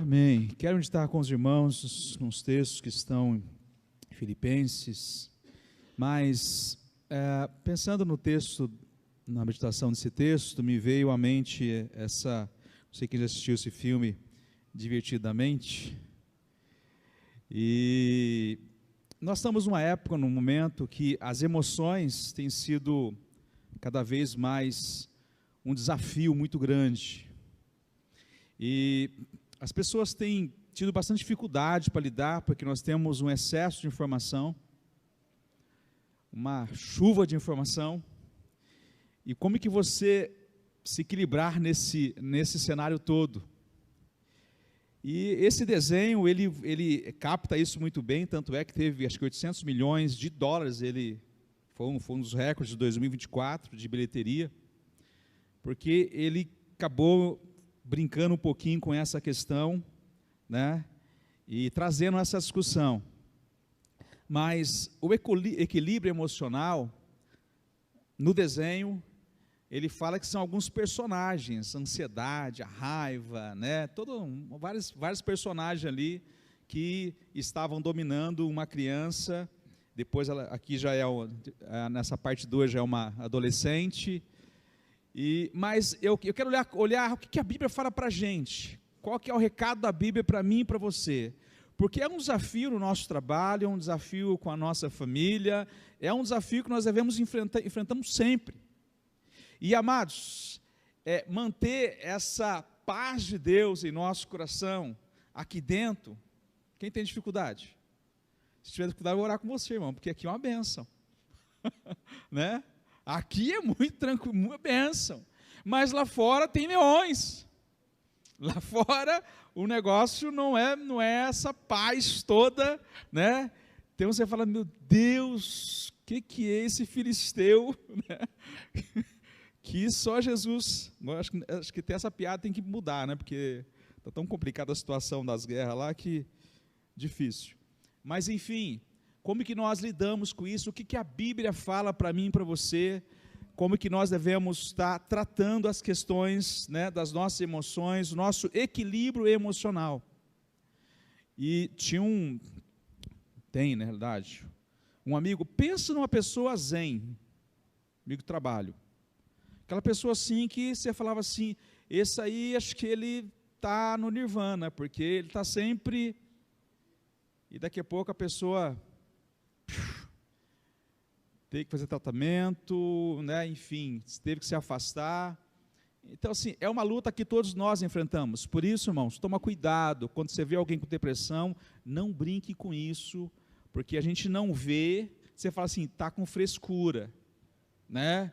Amém. Quero meditar com os irmãos nos textos que estão em Filipenses, mas pensando no texto, na meditação desse texto, me veio à mente não sei quem já assistiu esse filme, Divertidamente, e nós estamos numa época, num momento que as emoções têm sido cada vez mais um desafio muito grande, e as pessoas têm tido bastante dificuldade para lidar, porque nós temos um excesso de informação, uma chuva de informação, e como que você se equilibrar nesse cenário todo? E esse desenho, ele capta isso muito bem, tanto é que teve, acho que 800 milhões de dólares, ele foi um dos recordes de 2024 de bilheteria, porque ele acabou brincando um pouquinho com essa questão, né, e trazendo essa discussão. Mas o equilíbrio emocional, no desenho, ele fala que são alguns personagens, a ansiedade, a raiva, né, vários personagens ali que estavam dominando uma criança, depois aqui já nessa parte 2 já é uma adolescente. Mas eu quero olhar o que a Bíblia fala para a gente, qual que é o recado da Bíblia para mim e para você, porque é um desafio no nosso trabalho, é um desafio com a nossa família, é um desafio que nós devemos enfrentamos sempre. E amados, manter essa paz de Deus em nosso coração, aqui dentro, quem tem dificuldade? Se tiver dificuldade, eu vou orar com você, irmão, porque aqui é uma bênção, né? Aqui é muito tranquilo, uma bênção, mas lá fora tem leões, lá fora o negócio não é essa paz toda, né? Então você fala, meu Deus, o que é esse filisteu, né? Que só Jesus, acho que até essa piada tem que mudar, né? Porque está tão complicada a situação das guerras lá que difícil, mas enfim, como que nós lidamos com isso, o que a Bíblia fala para mim e para você, como que nós devemos estar tratando as questões, né, das nossas emoções, o nosso equilíbrio emocional. E tem na realidade, um amigo, pensa numa pessoa zen, amigo de trabalho, aquela pessoa assim que você falava assim, esse aí acho que ele está no nirvana, porque ele está sempre, e daqui a pouco a pessoa teve que fazer tratamento, né, enfim, teve que se afastar. Então assim, é uma luta que todos nós enfrentamos, por isso irmãos, toma cuidado, quando você vê alguém com depressão, não brinque com isso, porque a gente não vê, você fala assim, está com frescura, né,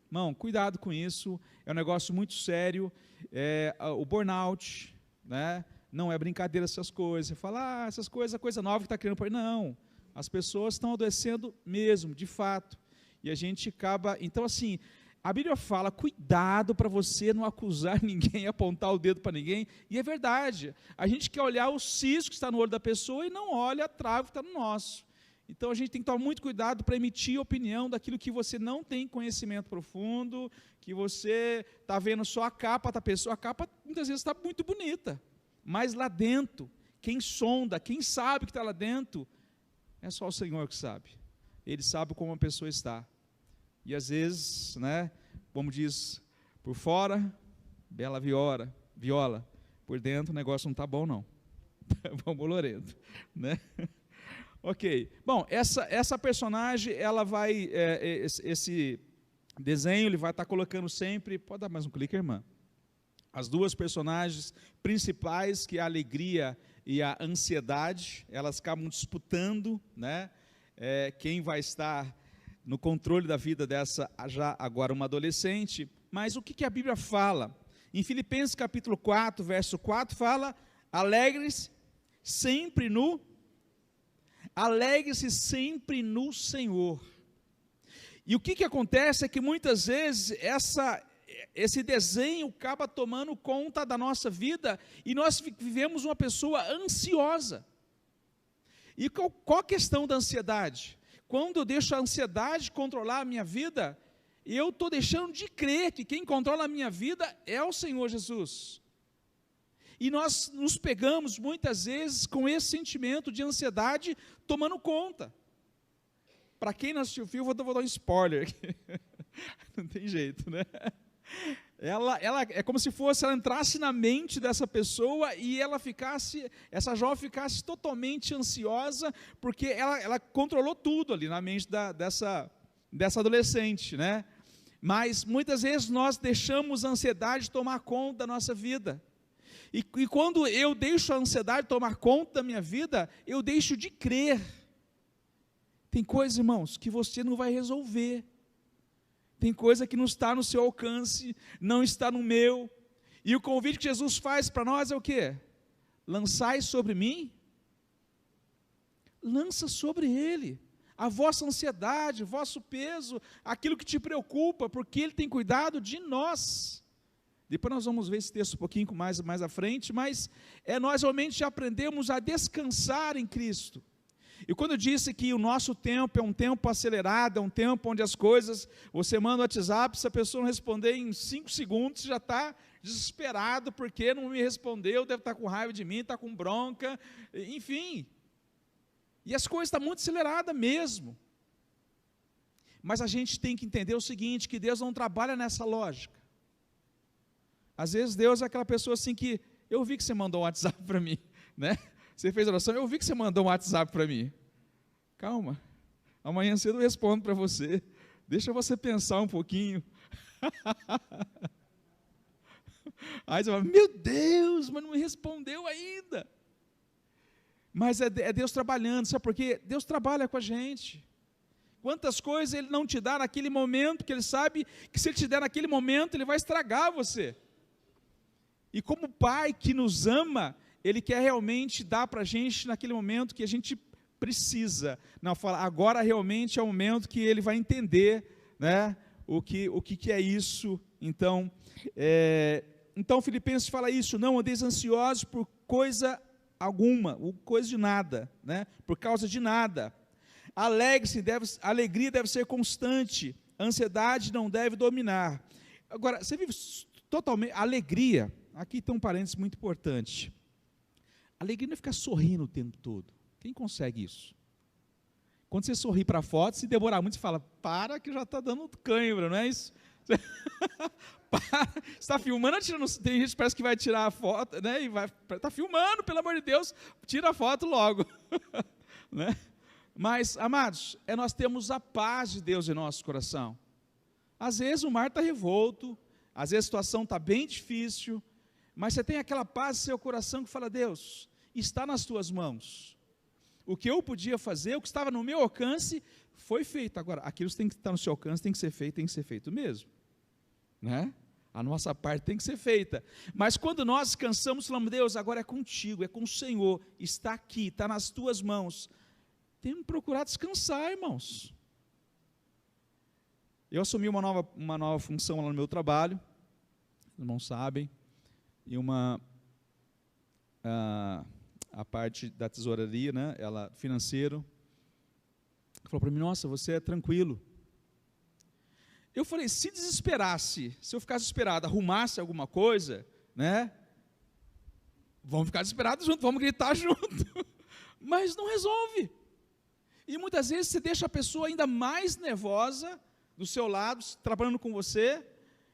irmão, cuidado com isso, é um negócio muito sério, o burnout, né, não é brincadeira essas coisas, você fala, essas coisas, coisa nova que está criando, não, as pessoas estão adoecendo mesmo, de fato, e a gente acaba, então assim, a Bíblia fala, cuidado para você não acusar ninguém, apontar o dedo para ninguém, e é verdade, a gente quer olhar o cisco que está no olho da pessoa e não olha a trave que está no nosso, então a gente tem que tomar muito cuidado para emitir opinião daquilo que você não tem conhecimento profundo, que você está vendo só a capa da pessoa, a capa muitas vezes está muito bonita, mas lá dentro, quem sonda, quem sabe que está lá dentro, é só o Senhor que sabe, Ele sabe como a pessoa está, e às vezes, né, como diz, por fora, bela viola, por dentro o negócio não está bom não, vamos bolorento, né? Ok, bom, essa personagem, ela vai, esse desenho, ele vai estar colocando sempre, pode dar mais um clique, irmã, as duas personagens principais, que é a alegria e a ansiedade, elas acabam disputando, né, quem vai estar no controle da vida dessa, já agora uma adolescente, mas o que a Bíblia fala? Em Filipenses capítulo 4, verso 4, fala, alegre-se sempre no Senhor. E o que acontece é que muitas vezes esse desenho acaba tomando conta da nossa vida e nós vivemos uma pessoa ansiosa. E qual a questão da ansiedade? Quando eu deixo a ansiedade controlar a minha vida, eu estou deixando de crer que quem controla a minha vida é o Senhor Jesus. E nós nos pegamos muitas vezes com esse sentimento de ansiedade tomando conta. Para quem não assistiu o filme, vou dar um spoiler aqui. Não tem jeito, né? Ela é como se ela entrasse na mente dessa pessoa e essa jovem ficasse totalmente ansiosa, porque ela controlou tudo ali na mente dessa adolescente, né? Mas muitas vezes nós deixamos a ansiedade tomar conta da nossa vida. E quando eu deixo a ansiedade tomar conta da minha vida, eu deixo de crer. Tem coisa, irmãos, que você não vai resolver. Tem coisa que não está no seu alcance, não está no meu. E o convite que Jesus faz para nós é o quê? Lançai sobre mim. Lança sobre Ele a vossa ansiedade, o vosso peso, aquilo que te preocupa, porque Ele tem cuidado de nós. Depois nós vamos ver esse texto um pouquinho mais à frente, mas nós realmente aprendemos a descansar em Cristo. E quando eu disse que o nosso tempo é um tempo acelerado, é um tempo onde as coisas, você manda um WhatsApp, se a pessoa não responder em 5 segundos, já está desesperado, porque não me respondeu, deve estar com raiva de mim, está com bronca, enfim. E as coisas estão muito aceleradas mesmo. Mas a gente tem que entender o seguinte, que Deus não trabalha nessa lógica. Às vezes Deus é aquela pessoa assim que, eu vi que você mandou um WhatsApp para mim, né? Você fez oração, eu vi que você mandou um WhatsApp para mim. Calma, amanhã cedo eu respondo para você. Deixa você pensar um pouquinho. Aí você fala, meu Deus, mas não me respondeu ainda. Mas é Deus trabalhando, sabe por quê? Deus trabalha com a gente. Quantas coisas Ele não te dá naquele momento, que Ele sabe que se Ele te der naquele momento, Ele vai estragar você. E como Pai que nos ama, Ele quer realmente dar para a gente naquele momento que a gente precisa. Não, fala, agora realmente é o momento que Ele vai entender, né, o que é isso. Então, Filipenses fala isso, não andeis ansiosos por coisa alguma, ou coisa de nada, né, por causa de nada. Alegre-se, a alegria deve ser constante, a ansiedade não deve dominar. Agora, você vive totalmente, alegria, aqui tem um parênteses muito importante. Alegria não é ficar sorrindo o tempo todo. Quem consegue isso? Quando você sorri para a foto, se demorar muito, você fala, para que já está dando cãibra, não é isso? Você está filmando, tem gente que parece que vai tirar a foto, né? E está filmando, pelo amor de Deus, tira a foto logo. Né? Mas, amados, nós temos a paz de Deus em nosso coração. Às vezes o mar está revolto, às vezes a situação está bem difícil, mas você tem aquela paz no seu coração que fala, Deus, está nas tuas mãos. O que eu podia fazer, o que estava no meu alcance, foi feito. Agora, aquilo que tem que estar no seu alcance, tem que ser feito mesmo. Né? A nossa parte tem que ser feita. Mas quando nós descansamos, falamos, Deus, agora é contigo, é com o Senhor, está aqui, está nas tuas mãos. Temos que procurar descansar, irmãos. Eu assumi uma nova função lá no meu trabalho, os irmãos sabem, e a parte da tesouraria, né, financeiro, falou para mim, nossa, você é tranquilo. Eu falei, se eu ficasse desesperado, arrumasse alguma coisa, né, vamos ficar desesperados juntos, vamos gritar junto, mas não resolve. E muitas vezes você deixa a pessoa ainda mais nervosa do seu lado, trabalhando com você.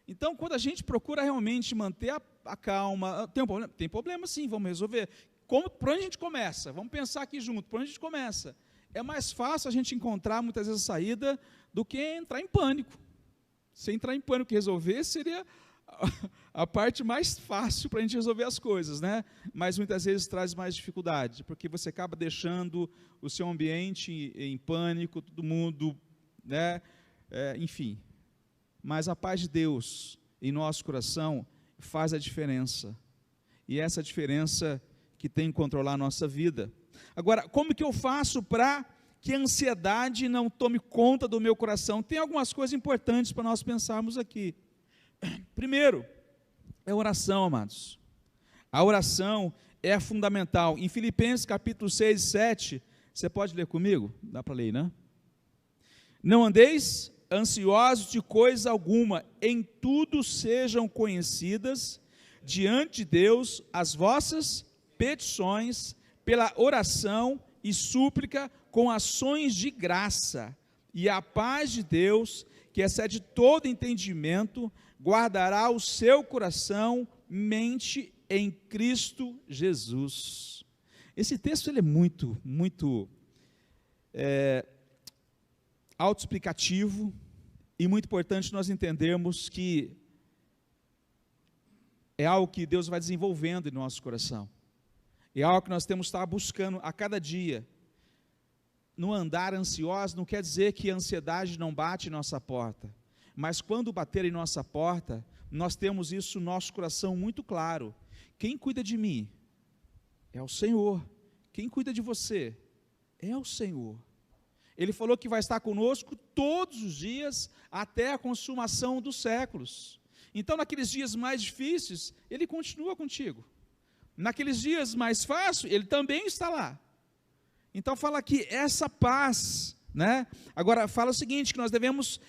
Então, quando a gente procura realmente manter a calma, tem problema sim, vamos resolver. Por onde a gente começa? Vamos pensar aqui junto, por onde a gente começa? É mais fácil a gente encontrar muitas vezes a saída do que entrar em pânico. Se entrar em pânico e resolver, seria a parte mais fácil para a gente resolver as coisas, né? Mas muitas vezes traz mais dificuldade, porque você acaba deixando o seu ambiente em pânico, todo mundo, né? Enfim. Mas a paz de Deus em nosso coração faz a diferença. E essa diferença que tem que controlar a nossa vida. Agora, como que eu faço para que a ansiedade não tome conta do meu coração? Tem algumas coisas importantes para nós pensarmos aqui. Primeiro, é oração, amados. A oração é fundamental. Em Filipenses capítulo 6 e 7, você pode ler comigo? Dá para ler, né? Não andeis ansiosos de coisa alguma, em tudo sejam conhecidas, diante de Deus as vossas petições pela oração e súplica com ações de graça, e a paz de Deus, que excede todo entendimento, guardará o seu coração, mente em Cristo Jesus. Esse texto ele é muito autoexplicativo, e muito importante nós entendermos que é algo que Deus vai desenvolvendo em nosso coração, é algo que nós temos que estar buscando a cada dia. No andar ansioso não quer dizer que a ansiedade não bate em nossa porta, mas quando bater em nossa porta, nós temos isso no nosso coração muito claro: quem cuida de mim é o Senhor, quem cuida de você é o Senhor. Ele falou que vai estar conosco todos os dias, até a consumação dos séculos. Então, naqueles dias mais difíceis, Ele continua contigo. Naqueles dias mais fáceis, Ele também está lá. Então, fala aqui, essa paz, né? Agora, fala o seguinte, que nós devemos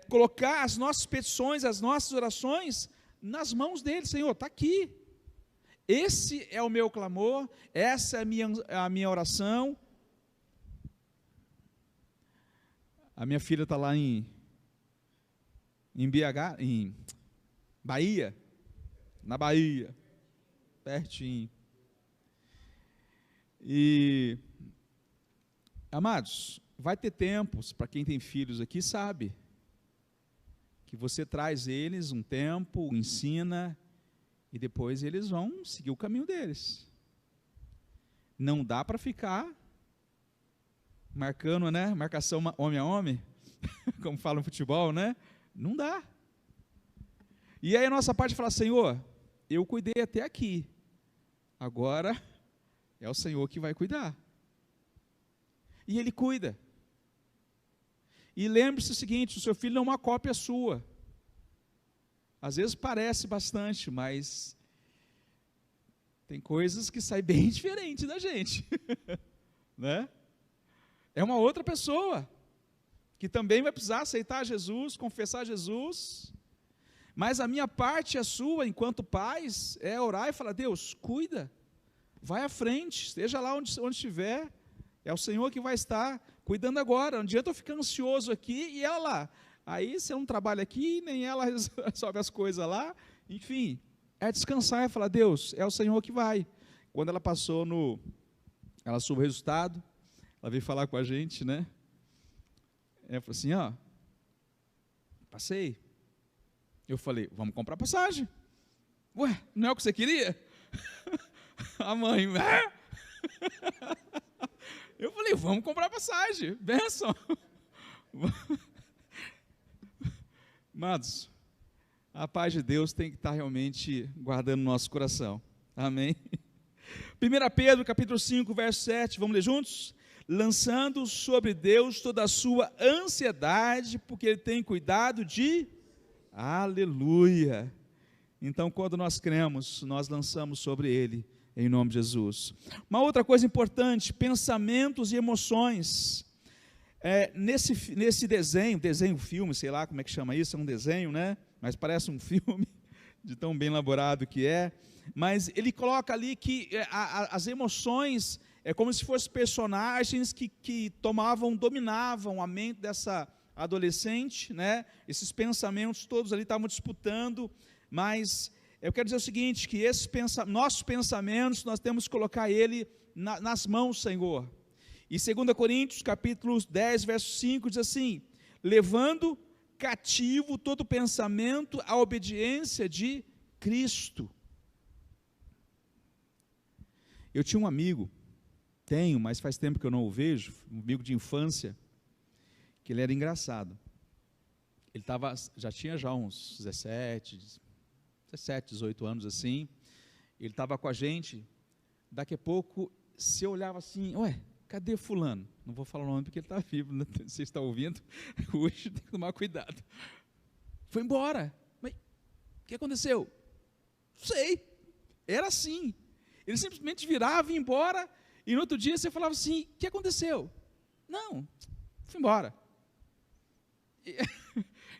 colocar as nossas petições, as nossas orações, nas mãos dEle. Senhor, está aqui. Esse é o meu clamor, essa é a minha oração. A minha filha está lá em BH, em Bahia, na Bahia, pertinho. E, amados, vai ter tempos, para quem tem filhos aqui sabe, que você traz eles um tempo, ensina, e depois eles vão seguir o caminho deles. Não dá para ficar marcando, né? Marcação homem a homem, como fala no futebol, né? Não dá. E aí a nossa parte fala: Senhor, eu cuidei até aqui, agora é o Senhor que vai cuidar. E Ele cuida. E lembre-se o seguinte: o seu filho não é uma cópia sua. Às vezes parece bastante, mas tem coisas que saem bem diferente da gente, né? É uma outra pessoa, que também vai precisar aceitar Jesus, confessar Jesus, mas a minha parte, a sua, enquanto pais, é orar e falar: Deus, cuida, vai à frente, esteja lá onde estiver, é o Senhor que vai estar cuidando agora, não adianta eu ficar ansioso aqui e ela lá, aí você não trabalha aqui, nem ela resolve as coisas lá, enfim, é descansar e falar: Deus, é o Senhor que vai. Quando ela passou ela soube o resultado, ela veio falar com a gente, né? Ela falou assim: ó, passei. Eu falei: vamos comprar passagem. Ué, não é o que você queria? A mãe, Eu falei: vamos comprar passagem, bênção. Amados, a paz de Deus tem que estar realmente guardando o nosso coração. Amém? 1 Pedro, capítulo 5, verso 7, vamos ler juntos? Lançando sobre Deus toda a sua ansiedade, porque Ele tem cuidado de... Aleluia! Então, quando nós cremos, nós lançamos sobre Ele, em nome de Jesus. Uma outra coisa importante: pensamentos e emoções. Nesse desenho, filme, sei lá como é que chama isso, é um desenho, né? Mas parece um filme, de tão bem elaborado que é. Mas ele coloca ali que as emoções é como se fossem personagens que dominavam a mente dessa adolescente, né? Esses pensamentos todos ali estavam disputando, mas eu quero dizer o seguinte, que nossos pensamentos, nós temos que colocar ele nas mãos do Senhor. E 2 Coríntios, capítulo 10, verso 5, diz assim: levando cativo todo pensamento à obediência de Cristo. Eu tinha um amigo, mas faz tempo que eu não o vejo, um amigo de infância, que ele era engraçado. Ele já tinha uns 17, 18 anos assim, ele estava com a gente, daqui a pouco, se eu olhava assim: ué, cadê fulano? Não vou falar o nome porque ele está vivo, né? Você está ouvindo, hoje tem que tomar cuidado. Foi embora. Mas o que aconteceu? Não sei, era assim. Ele simplesmente virava e ia embora, e no outro dia você falava assim: o que aconteceu? Não, fui embora.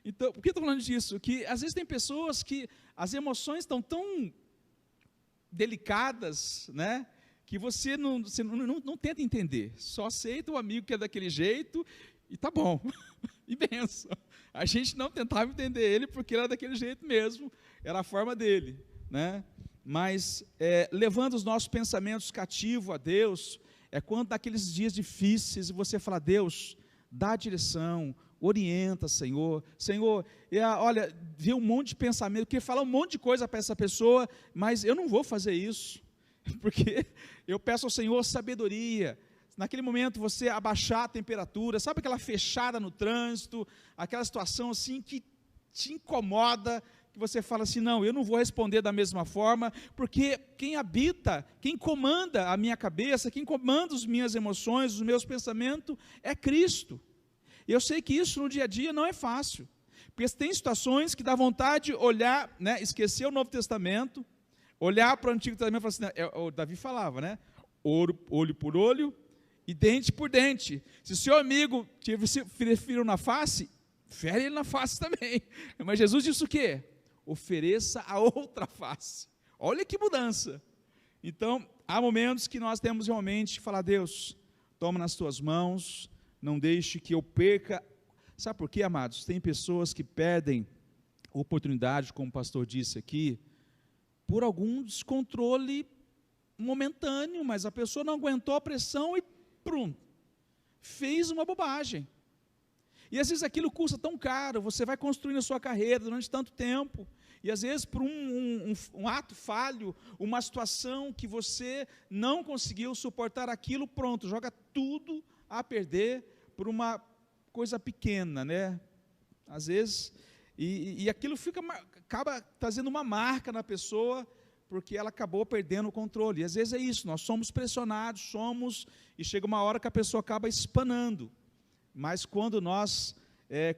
Então, por que eu estou falando disso? Que às vezes tem pessoas que as emoções estão tão delicadas, né, que você não tenta entender, só aceita o amigo que é daquele jeito, e tá bom, e benção. A gente não tentava entender ele, porque era daquele jeito mesmo, era a forma dele, né? Mas levando os nossos pensamentos cativos a Deus, é quando naqueles dias difíceis, você fala: Deus, dá direção, orienta, Senhor, olha, vê um monte de pensamento, queria falar um monte de coisa para essa pessoa, mas eu não vou fazer isso, porque eu peço ao Senhor sabedoria. Naquele momento você abaixar a temperatura, sabe aquela fechada no trânsito, aquela situação assim que te incomoda, que você fala assim: não, eu não vou responder da mesma forma, porque quem habita, quem comanda a minha cabeça, quem comanda as minhas emoções, os meus pensamentos, é Cristo. E eu sei que isso no dia a dia não é fácil, porque tem situações que dá vontade de olhar, né, esquecer o Novo Testamento, olhar para o Antigo Testamento e falar assim, o Davi falava, né, olho por olho e dente por dente. Se o seu amigo te feriu na face, fere ele na face também. Mas Jesus disse o quê? Ofereça a outra face. Olha que mudança. Então, há momentos que nós temos realmente que falar: Deus, toma nas tuas mãos, não deixe que eu perca. Sabe por quê, amados? Tem pessoas que perdem oportunidade, como o pastor disse aqui, por algum descontrole momentâneo, mas a pessoa não aguentou a pressão e pronto, fez uma bobagem. E às vezes aquilo custa tão caro, você vai construindo a sua carreira durante tanto tempo, e às vezes por um ato falho, uma situação que você não conseguiu suportar aquilo, pronto, joga tudo a perder por uma coisa pequena, né? Às vezes, e aquilo acaba trazendo uma marca na pessoa, porque ela acabou perdendo o controle. E às vezes é isso, nós somos pressionados, e chega uma hora que a pessoa acaba espanando. Mas quando nós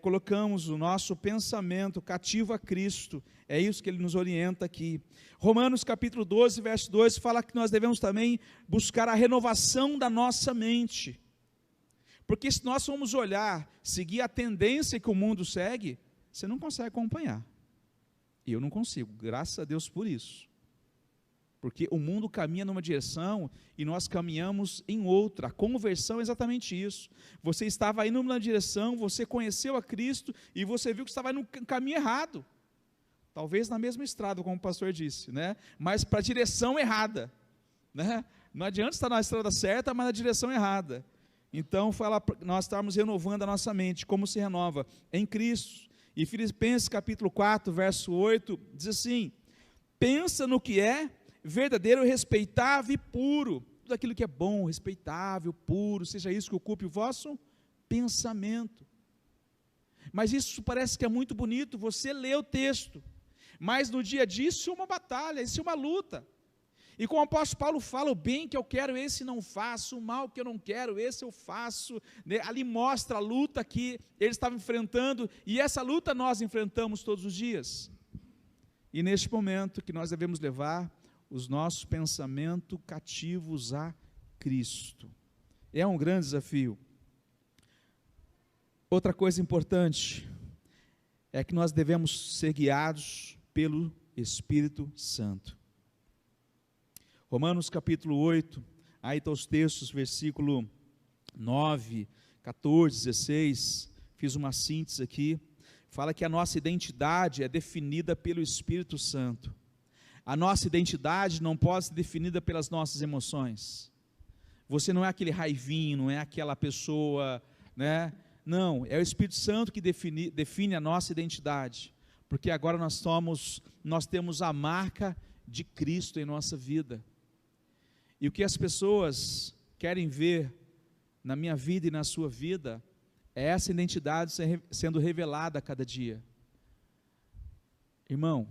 colocamos o nosso pensamento cativo a Cristo, é isso que ele nos orienta aqui. Romanos capítulo 12, verso 2, fala que nós devemos também buscar a renovação da nossa mente. Porque se nós formos olhar, seguir a tendência que o mundo segue, você não consegue acompanhar. E eu não consigo, graças a Deus por isso. Porque o mundo caminha numa direção e nós caminhamos em outra. A conversão é exatamente isso. Você estava indo numa direção, você conheceu a Cristo e você viu que estava indo no caminho errado. Talvez na mesma estrada, como o pastor disse, né? Mas para a direção errada, né? Não adianta estar na estrada certa, mas na direção errada. Então, nós estamos renovando a nossa mente. Como se renova? Em Cristo. E Filipenses capítulo 4, verso 8, diz assim: pensa no que é verdadeiro, respeitável e puro. Tudo aquilo que é bom, respeitável, puro, seja isso que ocupe o vosso pensamento. Mas isso parece que é muito bonito, você lê o texto, mas no dia a dia isso é uma batalha, isso é uma luta. E como o apóstolo Paulo fala: o bem que eu quero, esse não faço, o mal que eu não quero, esse eu faço, né? Ali mostra a luta que ele estava enfrentando, e essa luta nós enfrentamos todos os dias. E neste momento que nós devemos levar os nossos pensamentos cativos a Cristo. É um grande desafio. Outra coisa importante é que nós devemos ser guiados pelo Espírito Santo. Romanos capítulo 8, aí estão os textos, versículo 9, 14, 16, fiz uma síntese aqui, fala que a nossa identidade é definida pelo Espírito Santo. A nossa identidade não pode ser definida pelas nossas emoções. Você não é aquele raivinho, não é aquela pessoa, né? Não, é o Espírito Santo que define a nossa identidade, porque agora nós temos a marca de Cristo em nossa vida. E o que as pessoas querem ver na minha vida e na sua vida é essa identidade sendo revelada a cada dia. Irmão,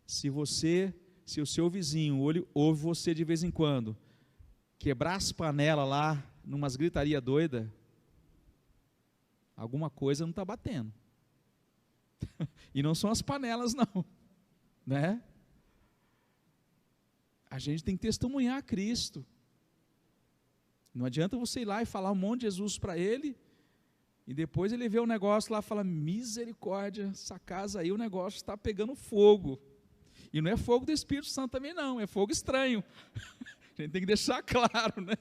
se o seu vizinho ouve você de vez em quando quebrar as panelas lá, numas gritaria doida, alguma coisa não está batendo. E não são as panelas não, né? A gente tem que testemunhar a Cristo. Não adianta você ir lá e falar um monte de Jesus para ele, E depois ele vê o negócio lá e fala, misericórdia, essa casa aí o negócio está pegando fogo. E não é fogo do Espírito Santo também não, é fogo estranho. A gente tem que deixar claro, né?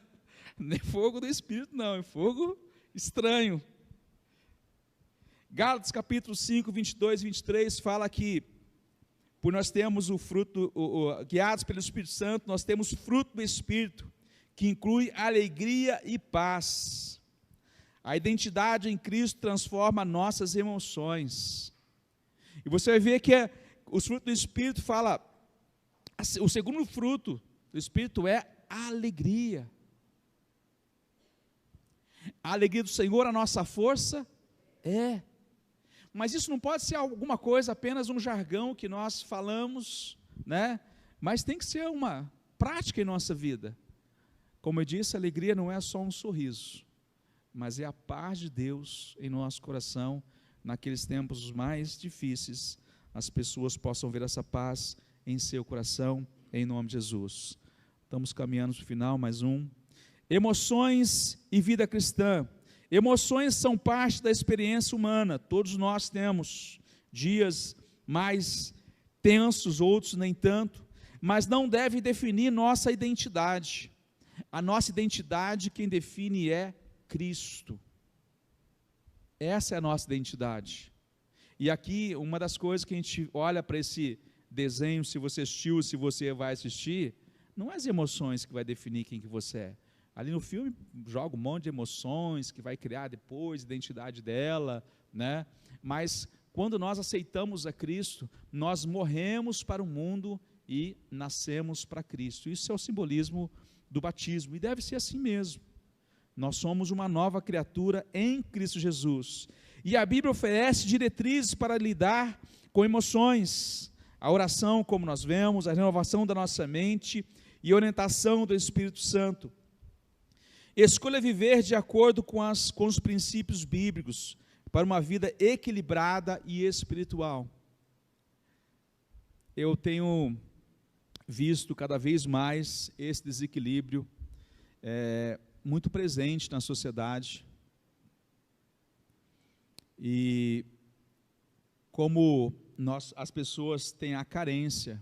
Não é fogo do Espírito não, é fogo estranho. Gálatas capítulo 5, 22 e 23 fala que, por nós temos o fruto, guiados pelo Espírito Santo, nós temos fruto do Espírito, que inclui alegria e paz. A identidade em Cristo transforma nossas emoções. E você vai ver que os frutos do Espírito fala, o segundo fruto do Espírito é a alegria. A alegria do Senhor, a nossa força, é. Mas isso não pode ser alguma coisa, apenas um jargão que nós falamos, né? Mas tem que ser uma prática em nossa vida. Como eu disse, a alegria não é só um sorriso, mas é a paz de Deus em nosso coração, naqueles tempos mais difíceis, as pessoas possam ver essa paz em seu coração, em nome de Jesus. Estamos caminhando para o final, mais um. Emoções e vida cristã. Emoções são parte da experiência humana, todos nós temos dias mais tensos, outros nem tanto, mas não deve definir nossa identidade. A nossa identidade, quem define é Cristo. Essa é a nossa identidade. E aqui, uma das coisas que a gente olha para esse desenho, se você assistiu, se você vai assistir, não é as emoções que vai definir quem que você é. Ali no filme joga um monte de emoções que vai criar depois a identidade dela, né? Mas quando nós aceitamos a Cristo, nós morremos para o mundo e nascemos para Cristo. Isso é o simbolismo do batismo, e deve ser assim mesmo. Nós somos uma nova criatura em Cristo Jesus. E a Bíblia oferece diretrizes para lidar com emoções. A oração, como nós vemos, a renovação da nossa mente e a orientação do Espírito Santo. Escolha viver de acordo com os princípios bíblicos, para uma vida equilibrada e espiritual. Eu tenho visto cada vez mais esse desequilíbrio muito presente na sociedade. E como as pessoas têm a carência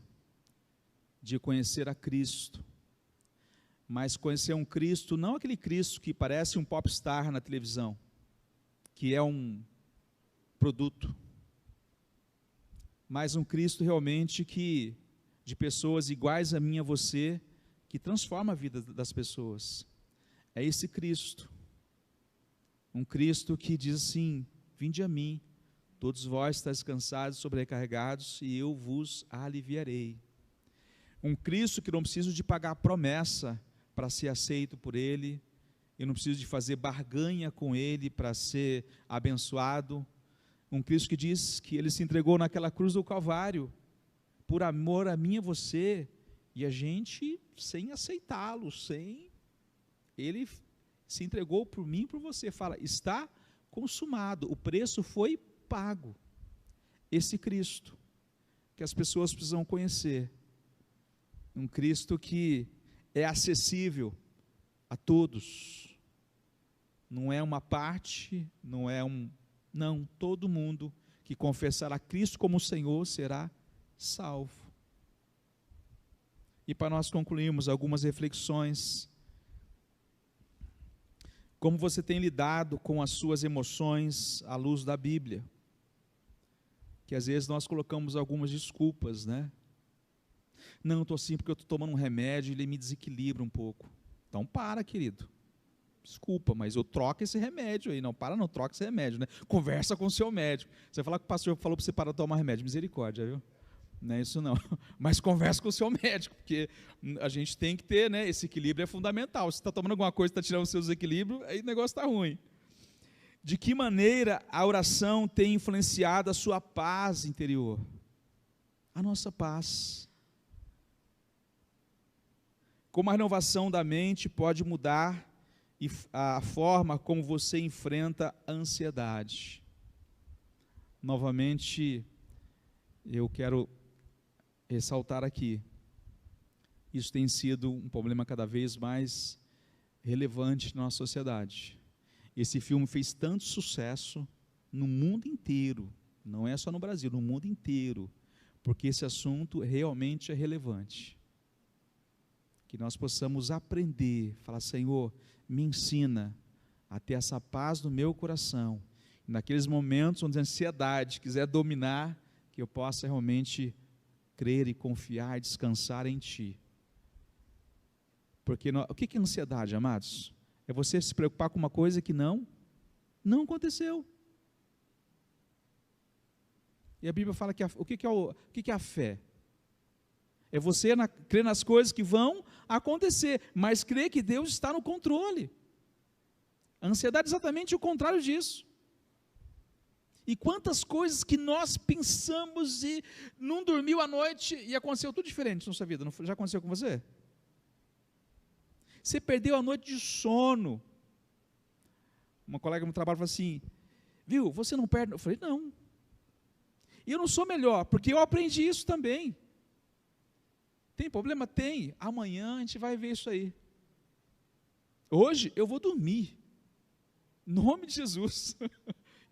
de conhecer a Cristo, mas conhecer um Cristo, não aquele Cristo que parece um popstar na televisão, que é um produto, mas um Cristo realmente de pessoas iguais a mim e a você, que transforma a vida das pessoas. É esse Cristo, um Cristo que diz assim, vinde a mim, todos vós estáis cansados e sobrecarregados, e eu vos aliviarei. Um Cristo que não precisa de pagar promessa para ser aceito por Ele, eu não preciso de fazer barganha com Ele para ser abençoado. Um Cristo que diz que Ele se entregou naquela cruz do Calvário, por amor a mim e a você, e a gente, sem aceitá-lo, Ele se entregou por mim e por você, fala, está consumado, o preço foi pago. Esse Cristo, que as pessoas precisam conhecer, um Cristo que é acessível a todos, não é uma parte, não, todo mundo que confessar a Cristo como Senhor será salvo. E para nós concluirmos algumas reflexões, como você tem lidado com as suas emoções à luz da Bíblia? Que às vezes nós colocamos algumas desculpas, né? Não, estou assim porque eu estou tomando um remédio e ele me desequilibra um pouco. Então para, querido. Desculpa, mas eu troco esse remédio aí. Não, troca esse remédio, né? Conversa com o seu médico. Você fala que o pastor falou para você parar de tomar remédio. Misericórdia, viu? Não é isso não. Mas conversa com o seu médico, porque a gente tem que ter, né? Esse equilíbrio é fundamental. Se você está tomando alguma coisa que está tirando os seus equilíbrios, aí o negócio está ruim. De que maneira a oração tem influenciado a sua paz interior? A nossa paz. Como a renovação da mente pode mudar a forma como você enfrenta a ansiedade? Novamente, eu quero ressaltar aqui, isso tem sido um problema cada vez mais relevante na nossa sociedade. Esse filme fez tanto sucesso no mundo inteiro, não é só no Brasil, no mundo inteiro, porque esse assunto realmente é relevante. Que nós possamos aprender, falar: Senhor, me ensina a ter essa paz no meu coração, naqueles momentos onde a ansiedade quiser dominar, que eu possa realmente crer e confiar e descansar em Ti. Porque o que é ansiedade, amados? É você se preocupar com uma coisa que não aconteceu. E a Bíblia fala que o que é a fé? É você crer nas coisas que vão acontecer, mas crer que Deus está no controle. A ansiedade é exatamente o contrário disso. E quantas coisas que nós pensamos e não dormiu à noite e aconteceu tudo diferente na sua vida, não, já aconteceu com você? Você perdeu a noite de sono. Uma colega no trabalho falou assim: viu, você não perde? Eu falei: não. E eu não sou melhor, porque eu aprendi isso também. Tem problema? Tem. Amanhã a gente vai ver isso aí. Hoje eu vou dormir. Em nome de Jesus.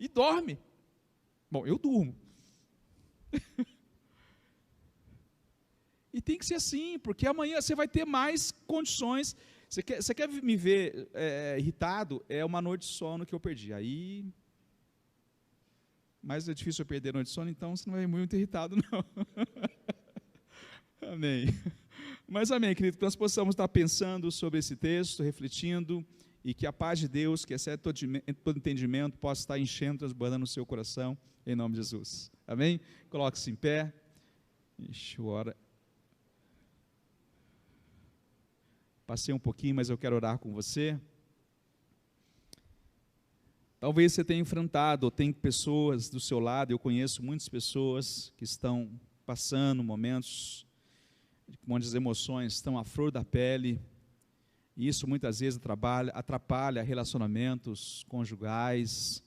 E dorme. Bom, eu durmo. E tem que ser assim, porque amanhã você vai ter mais condições. Você quer me ver irritado? É uma noite de sono que eu perdi. Aí, mas é difícil eu perder a noite de sono, então você não vai muito irritado, não. Amém. Mas amém, querido, que nós possamos estar pensando sobre esse texto, refletindo, e que a paz de Deus, que excede todo entendimento, possa estar enchendo, transbordando o seu coração, em nome de Jesus. Amém? Coloque-se em pé. Ixi, ora. Passei um pouquinho, mas eu quero orar com você. Talvez você tenha enfrentado, ou tem pessoas do seu lado, eu conheço muitas pessoas que estão passando momentos onde as emoções estão à flor da pele, e isso muitas vezes atrapalha relacionamentos conjugais,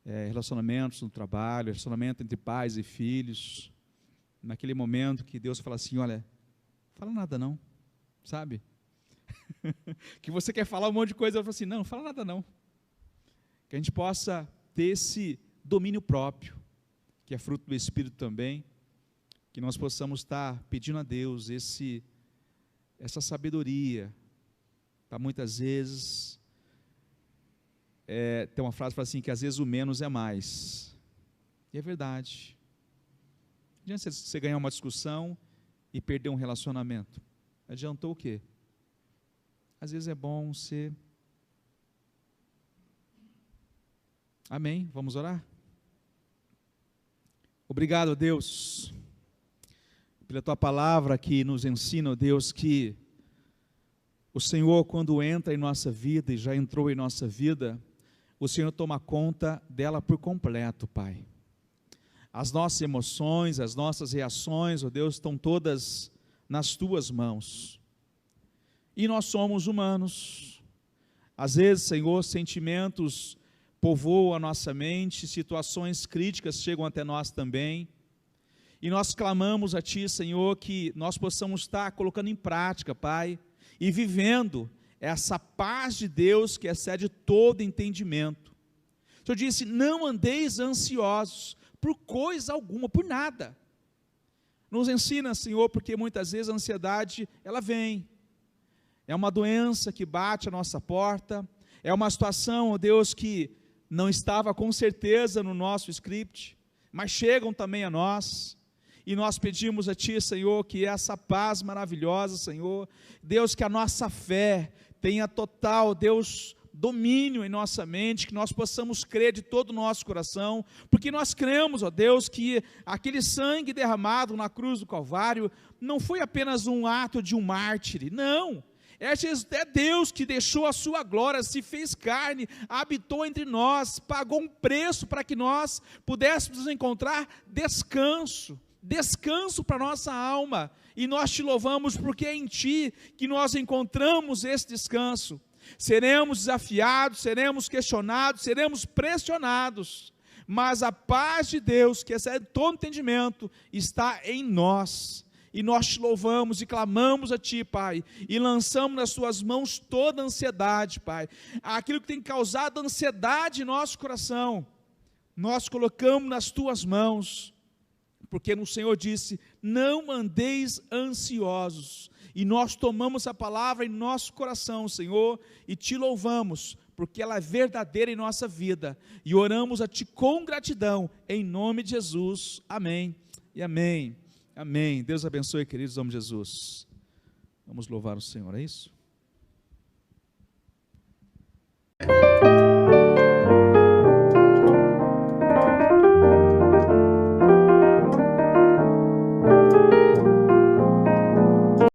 relacionamentos no trabalho, relacionamento entre pais e filhos, naquele momento que Deus fala assim: olha, fala nada não, sabe? Que você quer falar um monte de coisa, eu falo assim: não fala nada não. Que a gente possa ter esse domínio próprio, que é fruto do Espírito também, que nós possamos estar pedindo a Deus essa sabedoria, para muitas vezes, tem uma frase que fala assim, que às vezes o menos é mais, e é verdade. Não adianta você ganhar uma discussão e perder um relacionamento, adiantou o quê? Às vezes é bom ser... Amém? Vamos orar? Obrigado, Deus, pela Tua palavra que nos ensina, Deus, que o Senhor, quando entra em nossa vida, e já entrou em nossa vida, o Senhor toma conta dela por completo, Pai. As nossas emoções, as nossas reações, ó Deus, estão todas nas Tuas mãos. E nós somos humanos. Às vezes, Senhor, sentimentos povoam a nossa mente, situações críticas chegam até nós também, e nós clamamos a Ti, Senhor, que nós possamos estar colocando em prática, Pai, e vivendo essa paz de Deus que excede todo entendimento. O Senhor disse: não andeis ansiosos por coisa alguma, por nada. Nos ensina, Senhor, porque muitas vezes a ansiedade, ela vem, é uma doença que bate à nossa porta, é uma situação, ó Deus, que não estava com certeza no nosso script, mas chegam também a nós, e nós pedimos a Ti, Senhor, que essa paz maravilhosa, Senhor, Deus, que a nossa fé tenha total, Deus, domínio em nossa mente, que nós possamos crer de todo o nosso coração, porque nós cremos, ó Deus, que aquele sangue derramado na cruz do Calvário, não foi apenas um ato de um mártir, não, é Deus que deixou a sua glória, se fez carne, habitou entre nós, pagou um preço para que nós pudéssemos encontrar descanso para a nossa alma, e nós Te louvamos porque é em Ti que nós encontramos esse descanso. Seremos desafiados, seremos questionados, seremos pressionados, mas a paz de Deus, que excede todo entendimento, está em nós. e nós te louvamos e clamamos a Ti, Pai, e lançamos nas Tuas mãos toda a ansiedade, Pai, aquilo que tem causado ansiedade em nosso coração, nós colocamos nas Tuas mãos, porque o Senhor disse, não andeis ansiosos, e nós tomamos a palavra em nosso coração, Senhor, e Te louvamos, porque ela é verdadeira em nossa vida, e oramos a Ti com gratidão, em nome de Jesus, amém, e amém, amém. Deus abençoe, queridos, em nome de Jesus. Vamos louvar o Senhor, é isso?